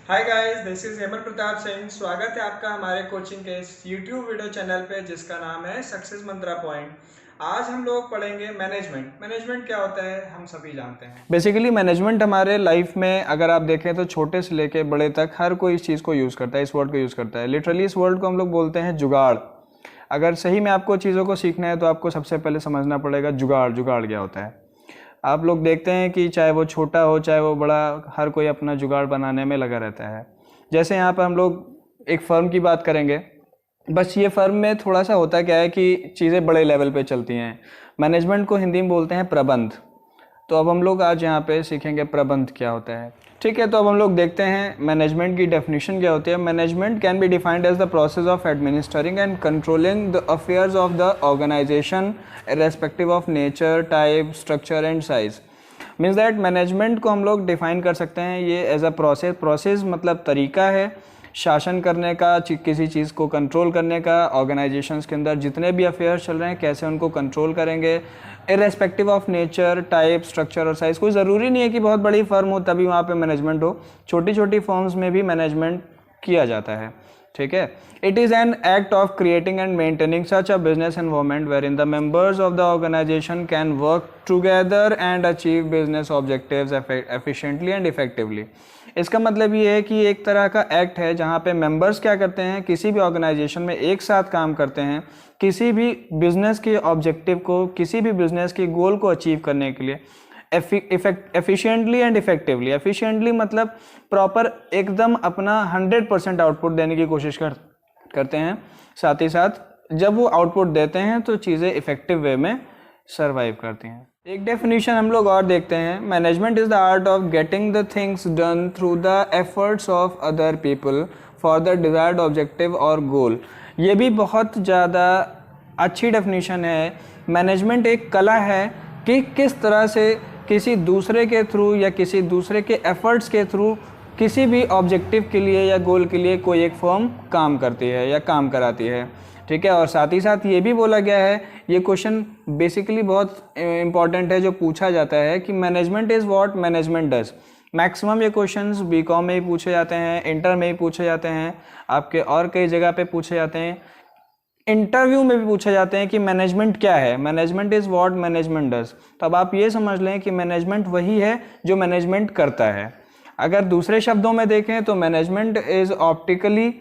Hi guys, this is Hemant Pratap Singh. स्वागत है आपका हमारे कोचिंग के इस यूट्यूब वीडियो चैनल पे जिसका नाम है सक्सेस मंत्रा पॉइंट। आज हम लोग पढ़ेंगे मैनेजमेंट। मैनेजमेंट क्या होता है हम सभी जानते हैं। बेसिकली मैनेजमेंट हमारे लाइफ में अगर आप देखें तो छोटे से लेके बड़े तक हर कोई इस चीज़ को यूज़ करता है, इस वर्ड को यूज़ करता है। लिटरली इस वर्ड को हम लोग बोलते हैं जुगाड़। अगर सही में आपको चीज़ों को सीखना है तो आपको सबसे पहले समझना पड़ेगा जुगाड़। जुगाड़ क्या होता है। आप लोग देखते हैं कि चाहे वो छोटा हो चाहे वो बड़ा, हर कोई अपना जुगाड़ बनाने में लगा रहता है। जैसे यहाँ पर हम लोग एक फर्म की बात करेंगे, बस ये फर्म में थोड़ा सा होता क्या है कि चीज़ें बड़े लेवल पे चलती हैं। मैनेजमेंट को हिंदी में बोलते हैं प्रबंध। तो अब हम लोग आज यहाँ पे सीखेंगे प्रबंध क्या होता है। ठीक है, तो अब हम लोग देखते हैं मैनेजमेंट की डेफिनेशन क्या होती है। Management can be defined as the process of administering and controlling the affairs of the organisation respective of nature, type, structure and size. Means that management को हम लोग डिफाइन कर सकते हैं ये एज अ प्रोसेस। प्रोसेस मतलब तरीका है शासन करने का, किसी चीज़ को कंट्रोल करने का। ऑर्गेनाइजेशंस के अंदर जितने भी अफेयर्स चल रहे हैं कैसे उनको कंट्रोल करेंगे, irrespective of nature, type, structure और साइज। कोई ज़रूरी नहीं है कि बहुत बड़ी फर्म हो तभी वहाँ पे मैनेजमेंट हो, छोटी छोटी फर्म्स में भी मैनेजमेंट किया जाता है। ठीक है, it is an act of creating and maintaining such a business environment where in the members of the organisation can work together and achieve business objectives efficiently and effectively. इसका मतलब ये है कि एक तरह का एक्ट है जहाँ पे मेंबर्स क्या करते हैं, किसी भी ऑर्गेनाइजेशन में एक साथ काम करते हैं किसी भी बिजनेस के ऑब्जेक्टिव को, किसी भी बिजनेस के गोल को अचीव करने के लिए एफिशिएंटली एंड इफेक्टिवली। एफिशिएंटली मतलब प्रॉपर एकदम अपना 100% आउटपुट देने की कोशिश करते हैं। साथ ही साथ जब वो आउटपुट देते हैं तो चीज़ें इफेक्टिव वे में सर्वाइव करती हैं। एक डेफिनेशन हम लोग और देखते हैं। Management is the art of getting the things done through the efforts of other people for the desired objective और गोल। ये भी बहुत ज़्यादा अच्छी डेफिनेशन है। मैनेजमेंट एक कला है कि किस तरह से किसी दूसरे के थ्रू या किसी दूसरे के एफर्ट्स के थ्रू किसी भी ऑब्जेक्टिव के लिए या गोल के लिए कोई एक फर्म काम करती है या काम कराती है। ठीक है, और साथ ही साथ ये भी बोला गया है, ये क्वेश्चन बेसिकली बहुत इंपॉर्टेंट है जो पूछा जाता है कि management is what management does. Maximum ये क्वेश्चंस बीकॉम में ही पूछे जाते हैं, इंटर में ही पूछे जाते हैं, आपके और कई जगह पे पूछे जाते हैं, इंटरव्यू में भी पूछे जाते हैं कि मैनेजमेंट क्या है। Management is what management does. तो अब आप ये समझ लें कि मैनेजमेंट वही है जो मैनेजमेंट करता है। अगर दूसरे शब्दों में देखें तो management is optimally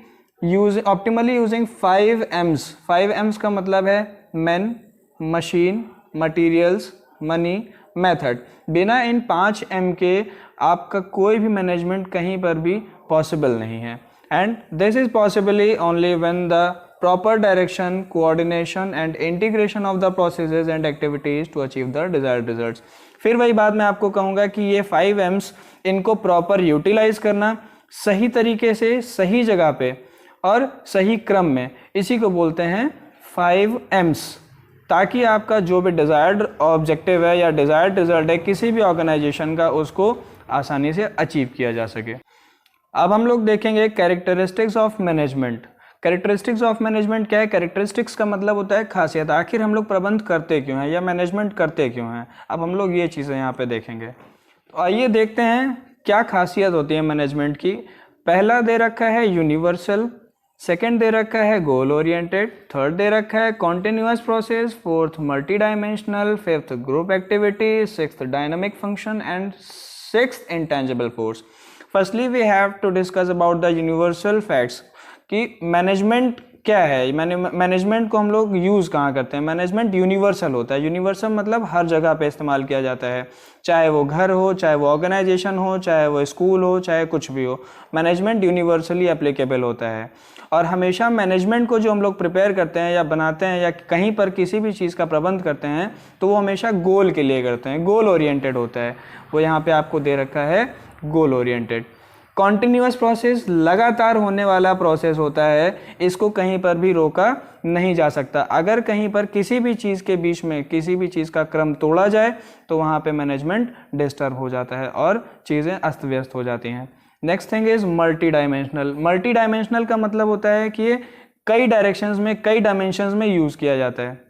using 5 M's। 5 M's का मतलब है man, machine, materials, money, method. बिना इन 5 M के आपका कोई भी मैनेजमेंट कहीं पर भी पॉसिबल नहीं है। And this is possibly only when the proper direction, coordination and integration of the processes and activities to achieve the desired results। फिर वही बात मैं आपको कहूँगा कि ये 5 M's इनको प्रॉपर यूटिलाइज करना सही तरीके से, सही जगह पे और सही क्रम में, इसी को बोलते हैं 5 M's, ताकि आपका जो भी डिज़ायर्ड ऑब्जेक्टिव है या डिज़ायर्ड रिजल्ट है किसी भी ऑर्गेनाइजेशन का, उसको आसानी से अचीव किया जा सके। अब हम लोग देखेंगे characteristics of management. Characteristics of management क्या है। कैरेक्टरिस्टिक्स का मतलब होता है खासियत। आखिर हम लोग प्रबंध करते क्यों हैं या मैनेजमेंट करते क्यों हैं। अब हम लोग ये चीज़ें यहाँ पे देखेंगे। तो आइए देखते हैं क्या खासियत होती है मैनेजमेंट की। पहला दे रखा है यूनिवर्सल, सेकंड दे रखा है गोल ओरिएंटेड, थर्ड दे रखा है continuous process, fourth multi dimensional, fifth group activity, sixth dynamic function and sixth intangible force. Firstly we have to discuss about the universal facts कि मैनेजमेंट क्या है। मैनेजमेंट को हम लोग यूज़ कहाँ करते हैं। मैनेजमेंट यूनिवर्सल होता है। यूनिवर्सल मतलब हर जगह पे इस्तेमाल किया जाता है, चाहे वो घर हो, चाहे वो ऑर्गेनाइजेशन हो, चाहे वो स्कूल हो, चाहे कुछ भी हो। मैनेजमेंट यूनिवर्सली एप्लीकेबल होता है। और हमेशा मैनेजमेंट को जो हम लोग प्रिपेयर करते हैं या बनाते हैं या कहीं पर किसी भी चीज़ का प्रबंध करते हैं तो वो हमेशा गोल के लिए करते हैं। गोल ओरिएंटेड होता है। वो यहाँ पे आपको दे रखा है गोल ओरिएंटेड। कॉन्टिन्यूअस प्रोसेस लगातार होने वाला प्रोसेस होता है, इसको कहीं पर भी रोका नहीं जा सकता। अगर कहीं पर किसी भी चीज़ के बीच में किसी भी चीज़ का क्रम तोड़ा जाए तो वहाँ पे मैनेजमेंट डिस्टर्ब हो जाता है और चीज़ें अस्त व्यस्त हो जाती हैं। Next thing is multi dimensional. Multi dimensional का मतलब होता है कि ये कई डायरेक्शंस में, कई डायमेंशंस में यूज़ किया जाता है।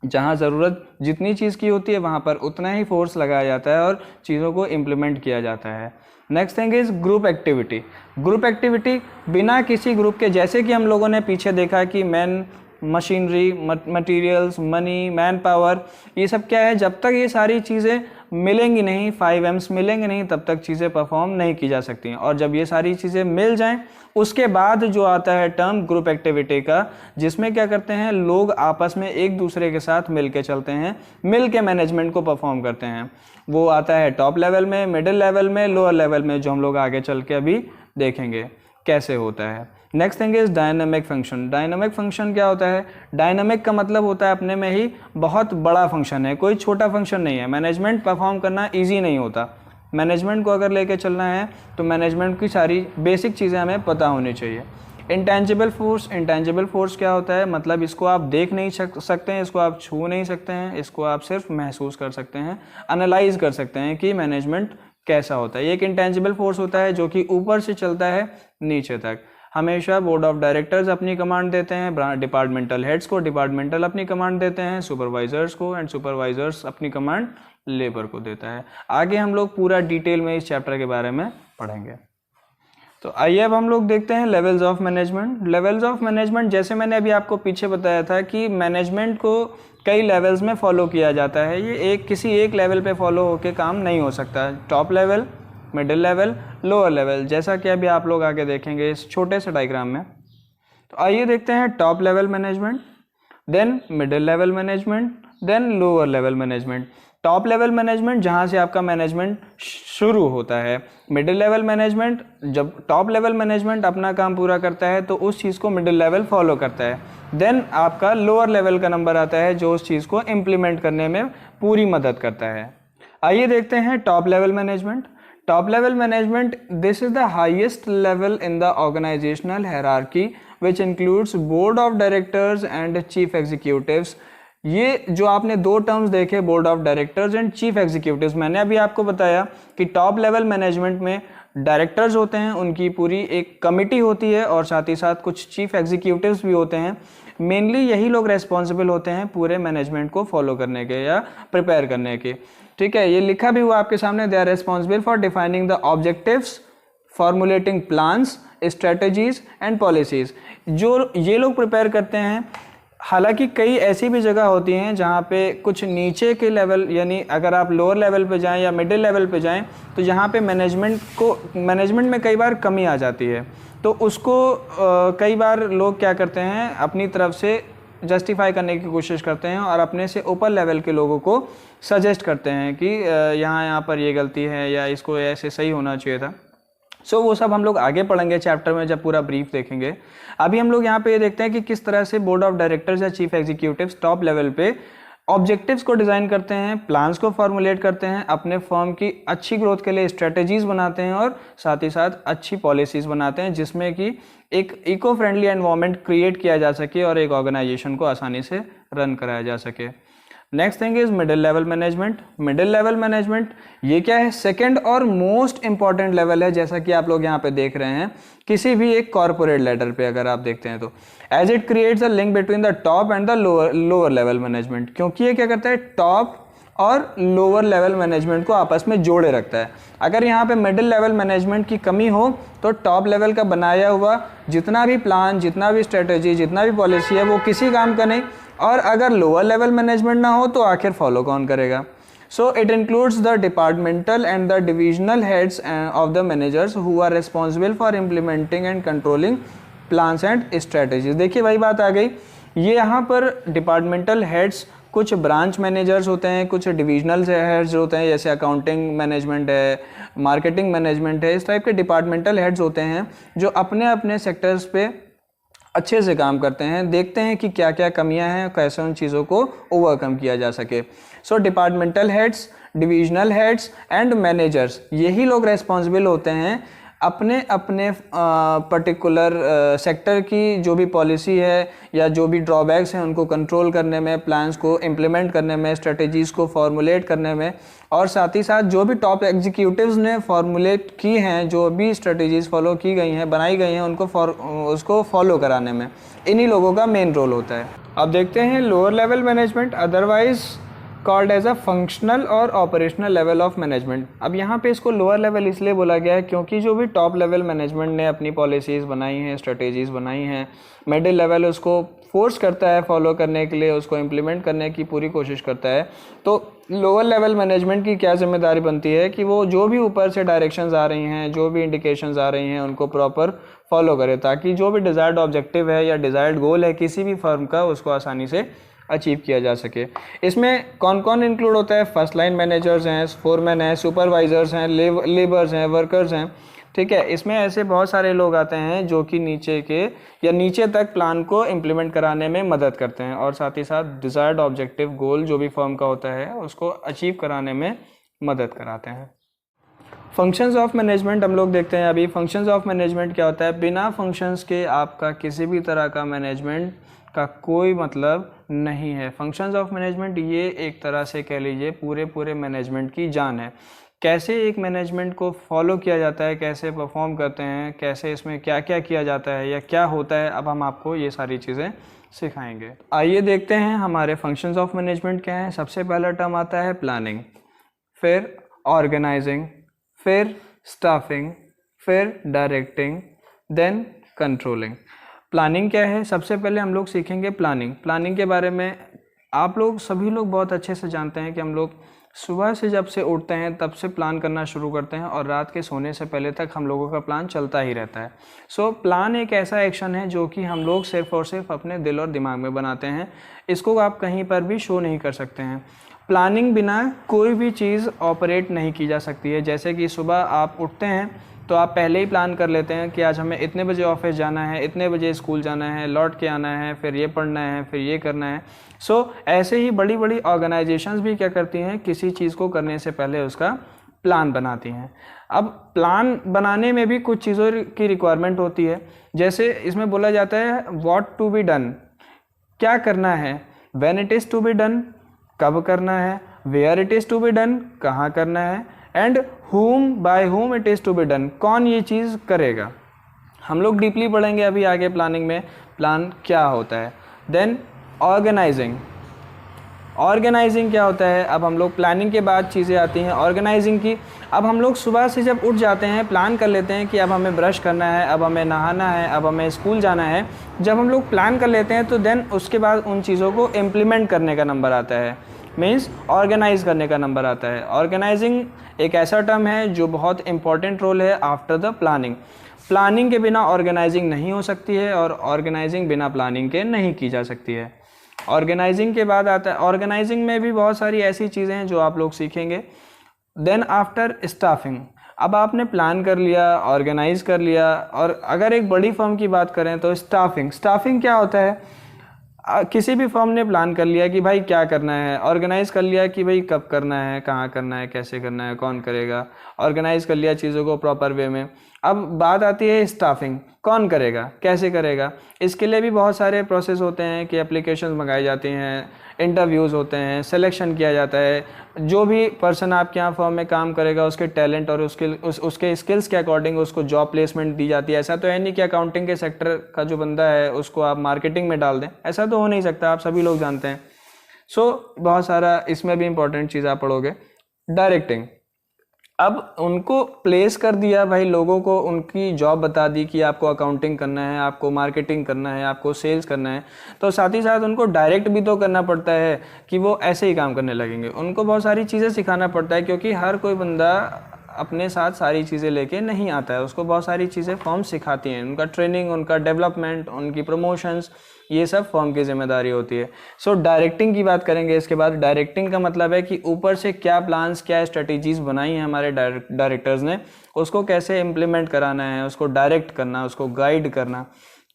जहाँ ज़रूरत जितनी चीज़ की होती है वहाँ पर उतना ही फोर्स लगाया जाता है और चीज़ों को इम्प्लीमेंट किया जाता है। Next thing is group activity. Group activity बिना किसी ग्रुप के, जैसे कि हम लोगों ने पीछे देखा कि man, machinery, materials, money, man power, ये सब क्या है, जब तक ये सारी चीज़ें मिलेंगी नहीं, 5Ms मिलेंगे नहीं, तब तक चीज़ें परफॉर्म नहीं की जा सकती हैं। और जब ये सारी चीज़ें मिल जाएं, उसके बाद जो आता है टर्म ग्रुप एक्टिविटी का, जिसमें क्या करते हैं लोग आपस में एक दूसरे के साथ मिल के चलते हैं, मिल के मैनेजमेंट को परफॉर्म करते हैं। वो आता है टॉप लेवल में, मिडिल लेवल में, लोअर लेवल में, जो हम लोग आगे चल के अभी देखेंगे कैसे होता है। Next thing is dynamic function. Dynamic function क्या होता है? डायनामिक का मतलब होता है अपने में ही बहुत बड़ा फंक्शन है, कोई छोटा फंक्शन नहीं है। मैनेजमेंट परफॉर्म करना इजी नहीं होता। मैनेजमेंट को अगर लेके चलना है तो मैनेजमेंट की सारी बेसिक चीज़ें हमें पता होनी चाहिए। Intangible force. इंटेंजिबल फोर्स क्या होता है? मतलब इसको आप देख नहीं सकते हैं, इसको आप छू नहीं सकते हैं, इसको आप सिर्फ महसूस कर सकते हैं, एनालाइज कर सकते हैं कि मैनेजमेंट कैसा होता है। ये एक इंटेंजिबल फोर्स होता है जो कि ऊपर से चलता है नीचे तक। हमेशा बोर्ड ऑफ डायरेक्टर्स अपनी कमांड देते हैं, डिपार्टमेंटल हेड्स को डिपार्टमेंटल अपनी कमांड देते हैं, सुपरवाइजर्स को, एंड सुपरवाइजर्स अपनी कमांड लेबर को देता है। आगे हम लोग पूरा डिटेल में इस चैप्टर के बारे में पढ़ेंगे। तो आइए अब हम लोग देखते हैं levels of management. Levels of management, जैसे मैंने अभी आपको पीछे बताया था कि मैनेजमेंट को कई लेवल्स में फॉलो किया जाता है। ये किसी एक लेवल पे फॉलो होकर काम नहीं हो सकता। Top level, middle level, lower level, जैसा कि अभी आप लोग आगे देखेंगे इस छोटे से डायग्राम में। तो आइए देखते हैं top level management, then middle level management, then lower level management. Top level management जहाँ से आपका मैनेजमेंट शुरू होता है। मिडिल लेवल मैनेजमेंट, जब टॉप लेवल मैनेजमेंट अपना काम पूरा करता है तो उस चीज़ को मिडिल लेवल फॉलो करता है। देन आपका लोअर लेवल का नंबर आता है जो उस चीज़ को इम्प्लीमेंट करने में पूरी मदद करता है। आइए देखते हैं top level management. Top level management, this is the highest level in the organisational hierarchy which includes board of directors and chief executives. ये जो आपने दो टर्म्स देखे, board of directors and chief executives, मैंने अभी आपको बताया कि टॉप लेवल मैनेजमेंट में डायरेक्टर्स होते हैं, उनकी पूरी एक कमिटी होती है और साथ ही साथ कुछ चीफ एग्जीक्यूटिव्स भी होते हैं। मेनली यही लोग रेस्पॉन्सिबल होते हैं पूरे मैनेजमेंट को फॉलो करने के या प्रिपेयर करने के। ठीक है, ये लिखा भी हुआ आपके सामने, they are responsible for defining the objectives, formulating plans, strategies and policies. जो ये लोग प्रिपेयर करते हैं। हालांकि कई ऐसी भी जगह होती हैं जहाँ पे कुछ नीचे के लेवल, यानी अगर आप लोअर लेवल पे जाएं या मिडिल लेवल पे जाएं तो यहाँ पे मैनेजमेंट में कई बार कमी आ जाती है। तो उसको कई बार लोग क्या करते हैं, अपनी तरफ से जस्टिफाई करने की कोशिश करते हैं और अपने से ऊपर लेवल के लोगों को सजेस्ट करते हैं कि यहाँ पर ये गलती है या इसको ऐसे सही होना चाहिए था। सो वो सब हम लोग आगे पढ़ेंगे चैप्टर में जब पूरा ब्रीफ देखेंगे। अभी हम लोग यहाँ पे ये देखते हैं कि किस तरह से बोर्ड ऑफ डायरेक्टर्स या चीफ एग्जीक्यूटिव्स टॉप लेवल पे ऑब्जेक्टिव्स को डिज़ाइन करते हैं, प्लान्स को फॉर्मुलेट करते हैं, अपने फर्म की अच्छी ग्रोथ के लिए स्ट्रेटजीज बनाते हैं और साथ ही साथ अच्छी पॉलिसीज़ बनाते हैं जिसमें कि एक इको फ्रेंडली एनवायरनमेंट क्रिएट किया जा सके और एक ऑर्गेनाइजेशन को आसानी से रन कराया जा सके। Next thing is middle level management. Middle level management ये क्या है? सेकंड और मोस्ट इंपॉर्टेंट लेवल है, जैसा कि आप लोग यहाँ पे देख रहे हैं किसी भी एक कॉर्पोरेट लेडर पे अगर आप देखते हैं तो, as it creates a link between the top and the lower level management. क्योंकि ये क्या करता है, टॉप और लोअर लेवल मैनेजमेंट को आपस में जोड़े रखता है। अगर यहाँ पे मिडिल लेवल मैनेजमेंट की कमी हो तो टॉप लेवल का बनाया हुआ जितना भी प्लान, जितना भी स्ट्रेटेजी, जितना भी पॉलिसी है वो किसी काम का नहीं। और अगर लोअर लेवल मैनेजमेंट ना हो तो आखिर फॉलो कौन करेगा? So it includes the departmental and the divisional heads of the managers who are responsible for implementing and controlling plans and strategies. देखिए वही बात आ गई, ये यहाँ पर डिपार्टमेंटल हेड्स कुछ ब्रांच मैनेजर्स होते हैं, कुछ डिविजनल हेड्स होते हैं, जैसे अकाउंटिंग मैनेजमेंट है, मार्केटिंग मैनेजमेंट है, इस टाइप के डिपार्टमेंटल हेड्स होते हैं जो अपने अपने सेक्टर्स पे अच्छे से काम करते हैं, देखते हैं कि क्या क्या कमियां हैं, कैसे उन चीज़ों को ओवरकम किया जा सके। So departmental heads, divisional heads and managers, यही लोग रेस्पॉन्सिबल होते हैं अपने अपने पर्टिकुलर सेक्टर की जो भी पॉलिसी है या जो भी ड्रॉबैक्स हैं उनको कंट्रोल करने में, प्लान्स को इम्प्लीमेंट करने में, स्ट्रेटजीज़ को फॉर्मुलेट करने में, और साथ ही साथ जो भी टॉप एग्जीक्यूटिव्स ने फॉर्मुलेट की हैं, जो भी स्ट्रेटजीज़ फॉलो की गई हैं, बनाई गई हैं, उसको फॉलो कराने में इन्हीं लोगों का मेन रोल होता है। अब देखते हैं lower level management. Otherwise called as a functional और ऑपरेशनल लेवल ऑफ मैनेजमेंट। अब यहाँ पे इसको लोअर लेवल इसलिए बोला गया है क्योंकि जो भी टॉप लेवल मैनेजमेंट ने अपनी पॉलिसीज़ बनाई हैं, स्ट्रेटेजीज़ बनाई हैं, मिडिल लेवल उसको फोर्स करता है फॉलो करने के लिए, उसको इम्प्लीमेंट करने की पूरी कोशिश करता है। तो लोअर लेवल मैनेजमेंट की क्या जिम्मेदारी बनती है कि वो जो भी ऊपर से डायरेक्शंस आ रही हैं, जो भी इंडिकेशंस आ रही हैं, उनको प्रॉपर फॉलो करे ताकि जो भी डिज़ायर्ड ऑब्जेक्टिव है या डिज़ायर्ड गोल है किसी भी फर्म का, उसको आसानी से अचीव किया जा सके। इसमें कौन कौन इंक्लूड होता है? फर्स्ट लाइन मैनेजर्स हैं, फोरमैन हैं, सुपरवाइजर्स हैं, लेबर्स हैं, वर्कर्स हैं, ठीक है। इसमें ऐसे बहुत सारे लोग आते हैं जो कि नीचे के या नीचे तक प्लान को इम्प्लीमेंट कराने में मदद करते हैं और साथ ही साथ डिज़ायर्ड ऑब्जेक्टिव गोल जो भी फर्म का होता है उसको अचीव कराने में मदद कराते हैं। फंक्शंस ऑफ मैनेजमेंट हम लोग देखते हैं अभी। फंक्शंस ऑफ मैनेजमेंट क्या होता है? बिना फंक्शंस के आपका किसी भी तरह का मैनेजमेंट का कोई मतलब नहीं है। फंक्शंस ऑफ मैनेजमेंट ये एक तरह से कह लीजिए पूरे मैनेजमेंट की जान है। कैसे एक मैनेजमेंट को फॉलो किया जाता है, कैसे परफॉर्म करते हैं, कैसे इसमें क्या क्या किया जाता है या क्या होता है, अब हम आपको ये सारी चीज़ें सिखाएंगे। आइए देखते हैं हमारे फंक्शंस ऑफ मैनेजमेंट क्या हैं। सबसे पहला टर्म आता है प्लानिंग, फिर ऑर्गेनाइजिंग, फिर स्टाफिंग, फिर डायरेक्टिंग, देन कंट्रोलिंग। प्लानिंग क्या है? सबसे पहले हम लोग सीखेंगे प्लानिंग। प्लानिंग के बारे में आप लोग सभी लोग बहुत अच्छे से जानते हैं कि हम लोग सुबह से जब से उठते हैं तब से प्लान करना शुरू करते हैं और रात के सोने से पहले तक हम लोगों का प्लान चलता ही रहता है। सो प्लान एक ऐसा एक्शन है जो कि हम लोग सिर्फ और सिर्फ अपने दिल और दिमाग में बनाते हैं। इसको आप कहीं पर भी शो नहीं कर सकते हैं। प्लानिंग बिना कोई भी चीज़ ऑपरेट नहीं की जा सकती है। जैसे कि सुबह आप उठते हैं तो आप पहले ही प्लान कर लेते हैं कि आज हमें इतने बजे ऑफिस जाना है, इतने बजे स्कूल जाना है, लौट के आना है, फिर ये पढ़ना है, फिर ये करना है। सो ऐसे ही बड़ी बड़ी ऑर्गेनाइजेशंस भी क्या करती हैं, किसी चीज़ को करने से पहले उसका प्लान बनाती हैं। अब प्लान बनाने में भी कुछ चीज़ों की रिक्वायरमेंट होती है। जैसे इसमें बोला जाता है व्हाट टू बी डन, क्या करना है, when it is to be done, कब करना है, where it is to be done, कहाँ करना है, and whom by whom it is to be done, कौन ये चीज़ करेगा। हम लोग डीपली पढ़ेंगे अभी आगे प्लानिंग में प्लान क्या होता है। Then organising. ऑर्गेनाइजिंग क्या होता है? अब हम लोग प्लानिंग के बाद चीज़ें आती हैं ऑर्गेनाइजिंग की। अब हम लोग सुबह से जब उठ जाते हैं प्लान कर लेते हैं कि अब हमें ब्रश करना है, अब हमें नहाना है, अब हमें स्कूल जाना है। जब हम लोग प्लान कर लेते हैं तो देन उसके बाद उन चीज़ों को इम्प्लीमेंट करने का नंबर आता है, मीन्स ऑर्गेनाइज करने का नंबर आता है। ऑर्गेनाइजिंग एक ऐसा टर्म है जो बहुत इंपॉर्टेंट रोल है आफ्टर द प्लानिंग। प्लानिंग के बिना ऑर्गेनाइजिंग नहीं हो सकती है और ऑर्गेनाइजिंग बिना प्लानिंग के नहीं की जा सकती है। ऑर्गेनाइजिंग के बाद आता है, ऑर्गेनाइजिंग में भी बहुत सारी ऐसी चीज़ें हैं जो आप लोग सीखेंगे। Then after staffing. अब आपने प्लान कर लिया, ऑर्गेनाइज कर लिया, और अगर एक बड़ी फर्म की बात करें तो स्टाफिंग। स्टाफिंग क्या होता है? किसी भी फर्म ने प्लान कर लिया कि भाई क्या करना है, ऑर्गेनाइज कर लिया कि भाई कब करना है, कहाँ करना है, कैसे करना है, कौन करेगा, ऑर्गेनाइज कर लिया चीज़ों को प्रॉपर वे में। अब बात आती है स्टाफिंग, कौन करेगा, कैसे करेगा। इसके लिए भी बहुत सारे प्रोसेस होते हैं कि एप्लीकेशन मंगाई जाती हैं, इंटरव्यूज़ होते हैं, सिलेक्शन किया जाता है। जो भी पर्सन आपके यहाँ फर्म में काम करेगा उसके टैलेंट और उसके स्किल्स के अकॉर्डिंग उसको जॉब प्लेसमेंट दी जाती है। ऐसा तो है नहीं कि अकाउंटिंग के सेक्टर का जो बंदा है उसको आप मार्केटिंग में डाल दें, ऐसा तो हो नहीं सकता, आप सभी लोग जानते हैं। सो बहुत सारा इसमें भी इंपॉर्टेंट चीज़ आप पढ़ोगे। डायरेक्टिंग। अब उनको प्लेस कर दिया भाई, लोगों को उनकी जॉब बता दी कि आपको अकाउंटिंग करना है, आपको मार्केटिंग करना है, आपको सेल्स करना है, तो साथ ही साथ उनको डायरेक्ट भी तो करना पड़ता है कि वो ऐसे ही काम करने लगेंगे। उनको बहुत सारी चीज़ें सिखाना पड़ता है क्योंकि हर कोई बंदा अपने साथ सारी चीज़ें लेके नहीं आता है, उसको बहुत सारी चीज़ें फर्म सिखाती हैं। उनका ट्रेनिंग, उनका डेवलपमेंट, उनकी प्रमोशंस, ये सब फर्म की जिम्मेदारी होती है। सो डायरेक्टिंग की बात करेंगे इसके बाद। डायरेक्टिंग का मतलब है कि ऊपर से क्या प्लान्स, क्या स्ट्रेटजीज़ बनाई हैं हमारे डायरेक्टर्स ने, उसको कैसे इम्प्लीमेंट कराना है, उसको डायरेक्ट करना, उसको गाइड करना,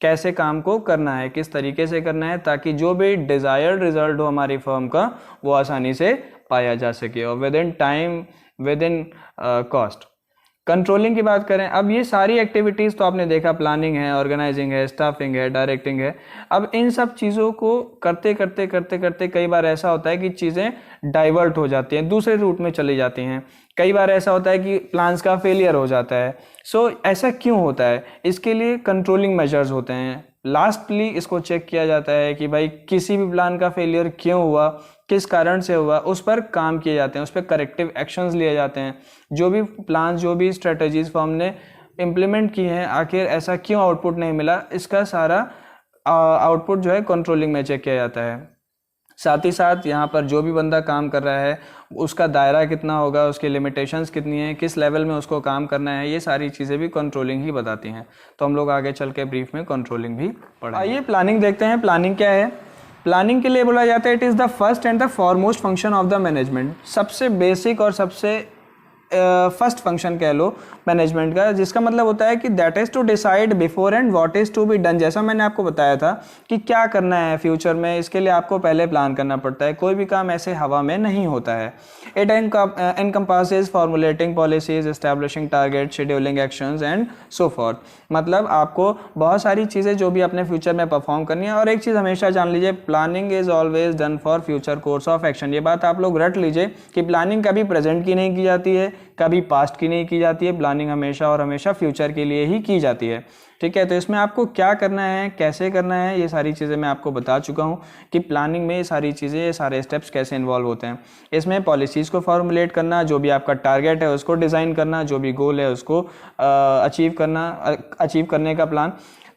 कैसे काम को करना है, किस तरीके से करना है, ताकि जो भी डिज़ायर्ड रिजल्ट हो हमारी फर्म का वो आसानी से पाया जा सके और with in time, with in cost. Controlling की बात करें, अब ये सारी एक्टिविटीज़ तो आपने देखा, प्लानिंग है, ऑर्गेनाइजिंग है, स्टाफिंग है, डायरेक्टिंग है। अब इन सब चीज़ों को करते करते करते करते कई बार ऐसा होता है कि चीज़ें डाइवर्ट हो जाती हैं, दूसरे रूट में चली जाती हैं। कई बार ऐसा होता है कि प्लान्स का फेलियर हो जाता है। सो ऐसा क्यों होता है? इसके लिए कंट्रोलिंग मेजर्स होते हैं। लास्टली इसको चेक किया जाता है कि भाई किसी भी प्लान का फेलियर क्यों हुआ, किस कारण से हुआ, उस पर काम किए जाते हैं, उस पर करेक्टिव एक्शंस लिए जाते हैं। जो भी प्लान, जो भी स्ट्रेटजीज फॉर्म ने इम्प्लीमेंट की हैं, आखिर ऐसा क्यों आउटपुट नहीं मिला, इसका सारा आउटपुट जो है कंट्रोलिंग में चेक किया जाता है। साथ ही साथ यहाँ पर जो भी बंदा काम कर रहा है उसका दायरा कितना होगा, उसकी लिमिटेशंस कितनी हैं, किस लेवल में उसको काम करना है, ये सारी चीज़ें भी कंट्रोलिंग ही बताती हैं। तो हम लोग आगे चल के ब्रीफ में कंट्रोलिंग भी पढ़ेंगे। आइए प्लानिंग देखते हैं। प्लानिंग क्या है? प्लानिंग के लिए बोला जाता है it is the first and the foremost function of the management. सबसे बेसिक और सबसे फर्स्ट फंक्शन कह लो मैनेजमेंट का, जिसका मतलब होता है कि that is to decide before and what is to be done. जैसा मैंने आपको बताया था कि क्या करना है फ्यूचर में, इसके लिए आपको पहले प्लान करना पड़ता है। कोई भी काम ऐसे हवा में नहीं होता है। It encompasses formulating policies, establishing target, scheduling actions and so forth. मतलब आपको बहुत सारी चीज़ें जो भी अपने फ्यूचर में परफॉर्म करनी है। और एक चीज़ हमेशा जान लीजिए, planning is always done for future course of action. ये बात आप लोग रट लीजिए कि प्लानिंग कभी प्रेजेंट की नहीं की जाती है, कभी पास्ट की नहीं की जाती है। प्लानिंग हमेशा और हमेशा फ्यूचर के लिए ही की जाती है। ठीक है, तो इसमें आपको क्या करना है, कैसे करना है, ये सारी चीज़ें मैं आपको बता चुका हूँ कि प्लानिंग में ये सारी चीज़ें, ये सारे स्टेप्स कैसे इन्वॉल्व होते हैं। इसमें पॉलिसीज़ को फॉर्मुलेट करना, जो भी आपका टारगेट है उसको डिज़ाइन करना, जो भी गोल है उसको अचीव करने का प्लान।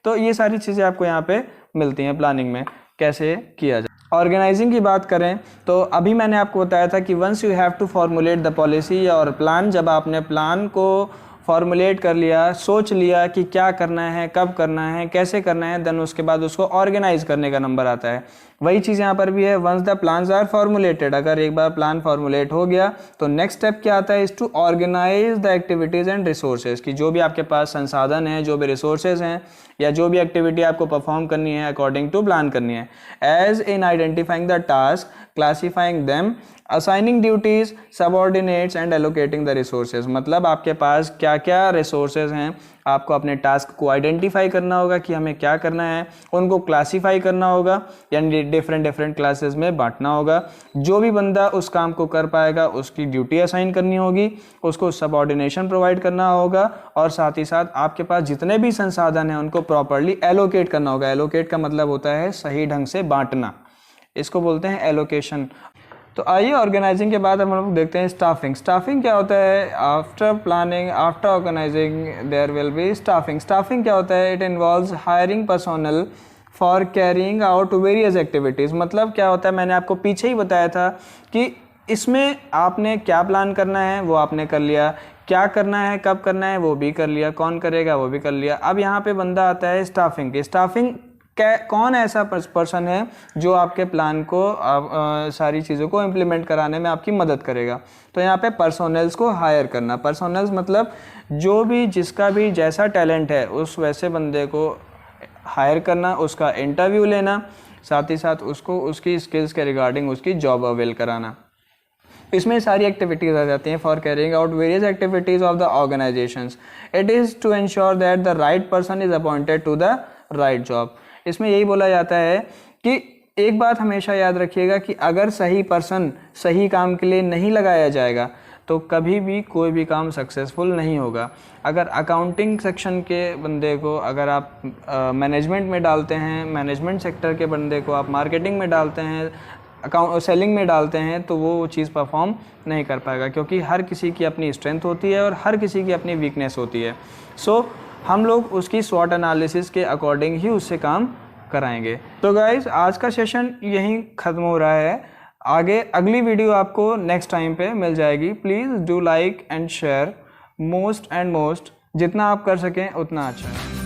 तो ये सारी चीज़ें आपको यहाँ पे मिलती हैं प्लानिंग में, कैसे किया जाए। ऑर्गेनाइजिंग की बात करें तो अभी मैंने आपको बताया था कि once you have to formulate the policy और प्लान, जब आपने प्लान को फॉर्मुलेट कर लिया, सोच लिया कि क्या करना है, कब करना है, कैसे करना है, देन उसके बाद उसको ऑर्गेनाइज करने का नंबर आता है। वही चीज़ यहाँ पर भी है। Once the plans are formulated, अगर एक बार प्लान फॉर्मुलेट हो गया तो नेक्स्ट स्टेप क्या आता है, is to organise the activities and resources. कि जो भी आपके पास संसाधन है, जो भी रिसोर्सेज हैं, या जो भी एक्टिविटी आपको परफॉर्म करनी है अकॉर्डिंग टू प्लान करनी है। As in identifying the task, classifying them, assigning duties, subordinates and allocating the resources. मतलब आपके पास क्या क्या रिसोर्सेज हैं, आपको अपने टास्क को आइडेंटिफाई करना होगा कि हमें क्या करना है, उनको क्लासीफाई करना होगा, यानी डिफरेंट क्लासेस में बांटना होगा। जो भी बंदा उस काम को कर पाएगा उसकी ड्यूटी असाइन करनी होगी, उसको सबऑर्डिनेशन प्रोवाइड करना होगा, और साथ ही साथ आपके पास जितने भी संसाधन हैं उनको प्रॉपर्ली एलोकेट करना होगा। एलोकेट का मतलब होता है सही ढंग से बांटना, इसको बोलते हैं एलोकेशन। तो आइए ऑर्गेनाइजिंग के बाद हम लोग देखते हैं स्टाफिंग। स्टाफिंग क्या होता है? After planning, after organising there will be staffing. Staffing क्या होता है? It involves hiring personnel for carrying out various activities. मतलब क्या होता है, मैंने आपको पीछे ही बताया था कि इसमें आपने क्या प्लान करना है वो आपने कर लिया, क्या करना है, कब करना है वो भी कर लिया, कौन करेगा वो भी कर लिया। अब यहाँ पे बंदा आता है स्टाफिंग की। स्टाफिंग कौन ऐसा पर्सन है जो आपके प्लान को सारी चीज़ों को इम्प्लीमेंट कराने में आपकी मदद करेगा। तो यहाँ पे पर्सोनल्स को हायर करना। पर्सोनल्स मतलब जो भी, जिसका भी जैसा टैलेंट है उस वैसे बंदे को हायर करना, उसका इंटरव्यू लेना, साथ ही साथ उसको उसकी स्किल्स के रिगार्डिंग उसकी जॉब अवेल कराना। इसमें सारी एक्टिविटीज़ आ जाती हैं। For carrying out various activities of the organisations, it is to ensure that the right person is appointed to the right job. इसमें यही बोला जाता है कि एक बात हमेशा याद रखिएगा कि अगर सही पर्सन सही काम के लिए नहीं लगाया जाएगा तो कभी भी कोई भी काम सक्सेसफुल नहीं होगा। अगर अकाउंटिंग सेक्शन के बंदे को अगर आप मैनेजमेंट में डालते हैं, मैनेजमेंट सेक्टर के बंदे को आप मार्केटिंग में डालते हैं, सेलिंग में डालते हैं, तो वो चीज़ परफॉर्म नहीं कर पाएगा, क्योंकि हर किसी की अपनी स्ट्रेंथ होती है और हर किसी की अपनी वीकनेस होती है। सो हम लोग उसकी स्वॉट एनालिसिस के अकॉर्डिंग ही उससे काम कराएंगे। तो गाइज़ आज का सेशन यहीं ख़त्म हो रहा है। आगे अगली वीडियो आपको नेक्स्ट टाइम पे मिल जाएगी। Please do like and share, most जितना आप कर सकें उतना अच्छा है।